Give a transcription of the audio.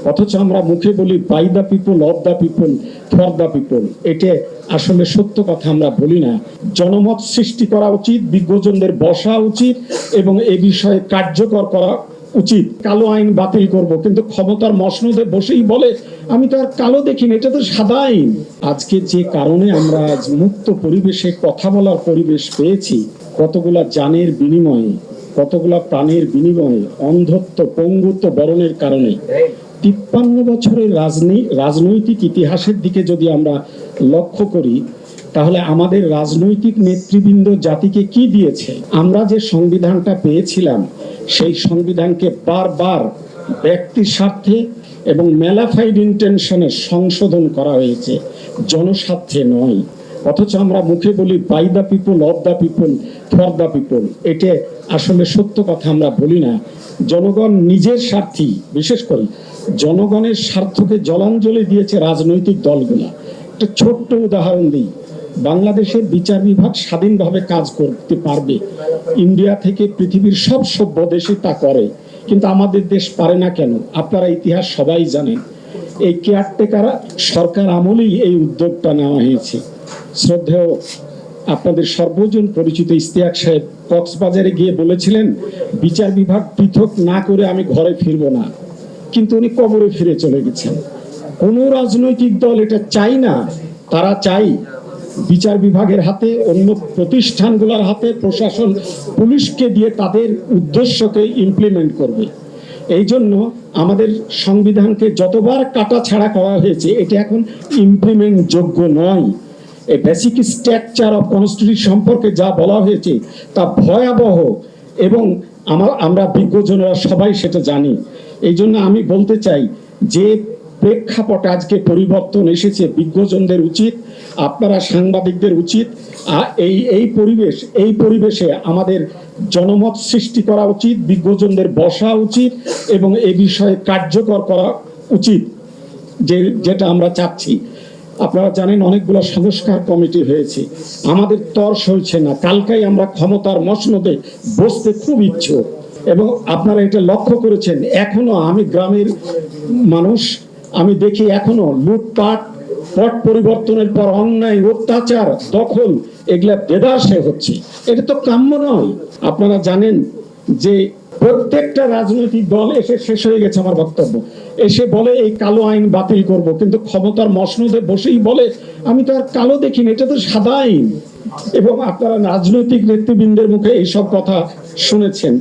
অথচ আমরা মুখে বলি by the people, of the people, for the people. এটা আসলে সত্য কথা আমরা বলি না। জনমত সৃষ্টি করা উচিত, বিজ্ঞজনদের বসা উচিত এবং এ বিষয়ে কার্যকর করা উচিত। কালো আইন বাতিল করব, কিন্তু ক্ষমতার মসনদে বসেই বলে আমি তো আর কালো দেখিনি, এটা তো সাদা আইন। আজকে যে কারণে আমরা আজ মুক্ত পরিবেশে কথা বলার পরিবেশ পেয়েছি, কতগুলা জানের বিনিময়ে, কতগুলা প্রাণের বিনিময়ে, অন্ধত্ব পঙ্গুত্ব বরণের কারণে 53 বছরের রাজনৈতিক ইতিহাসের দিকে যদি আমরা লক্ষ্য করি, তাহলে আমাদের রাজনৈতিক নেতৃবৃন্দ জাতিকে কি দিয়েছে? আমরা যে সংবিধানটা পেয়েছিলাম, সেই সংবিধানকে বারবার ব্যক্তির স্বার্থে এবং ম্যালাফাইড ইন্টেনশনে সংশোধন করা হয়েছে, জনস্বার্থে নয়। অথচ আমরা মুখে বলি by the people, of the people, for the people. এটা আসলে সত্য কথা আমরা বলি না। জনগণ নিজের স্বার্থী, বিশেষ করে জনগণের স্বার্থকে জলাঞ্জলি দিয়েছে রাজনৈতিক দলগুলা। একটা ছোট্ট উদাহরণ দিই, বাংলাদেশের বিচার বিভাগ স্বাধীনভাবে কাজ করতে পারবে, ইন্ডিয়া থেকে পৃথিবীর সব সভ্য দেশে তা করে, কিন্তু আমাদের দেশ পারে না কেন? আপনারা ইতিহাস সবাই জানেন। এই কেয়ারটেকার সরকার আমলেই এই উদ্যোগটা নেওয়া হয়েছে। শ্রদ্ধেয় আপনাদের সর্বজন পরিচিত ইশতিয়াক সাহেব কক্সবাজারে গিয়ে বলেছিলেন বিচার বিভাগ পৃথক না করে আমি ঘরে ফিরবো না, কিন্তু উনি কবরে ফিরে চলে গেছেন। কোন রাজনৈতিক দল এটা চাই না। তারা চাই বিচার বিভাগের হাতে, অন্য প্রতিষ্ঠানগুলোর হাতে, প্রশাসন পুলিশকে দিয়ে তাদের উদ্দেশ্যকে ইমপ্লিমেন্ট করবে। এই জন্য আমাদের সংবিধানকে যতবার কাটা ছাড়া করা হয়েছে, এটা এখন ইমপ্লিমেন্ট যোগ্য নয়। এই বেসিক স্ট্রাকচার অফ কনস্টিটিউশন সম্পর্কে যা বলা হয়েছে তা ভয়াবহ, এবং আমরা বিজ্ঞজনেরা সবাই সেটা জানি। এই জন্য আমি বলতে চাই যে প্রেক্ষাপটে আজকে পরিবর্তন এসেছে, বিজ্ঞজনদের উচিত, আপনারা সাংবাদিকদের উচিত এই পরিবেশে আমাদের জনমত সৃষ্টি করা উচিত, বিজ্ঞজনদের বসা উচিত এবং এ বিষয়ে কার্যকর করা উচিত, যেটা আমরা চাচ্ছি। আপনারা জানেন অনেকগুলো সংস্কার কমিটি হয়েছে, আমাদের তর সইছে না। কালকেই আমরা ক্ষমতার মসনদে বসতে খুব ইচ্ছুক, এবং আপনারা এটা লক্ষ্য করেছেন এখনো আমি গ্রামের মানুষ, আমি দেখি এখনো লুটপাট, পট পরিবর্তনের পর অন্যায়, অত্যাচার, দখল, এগুলা দেদারসে হচ্ছে। এটা তো কাম্য নয়। আপনারা জানেন যে প্রত্যেকটা রাজনৈতিক দল এসে, শেষ হয়ে গেছে আমার বক্তব্য, এসে বলে এই কালো আইন বাতিল করব, কিন্তু ক্ষমতার মসনদে বসেই বলে আমি তো আর কালো দেখিনি, এটা তো সাদা আইন। এবং আপনারা রাজনৈতিক নেতৃবৃন্দের মুখে এইসব কথা শুনেছেন।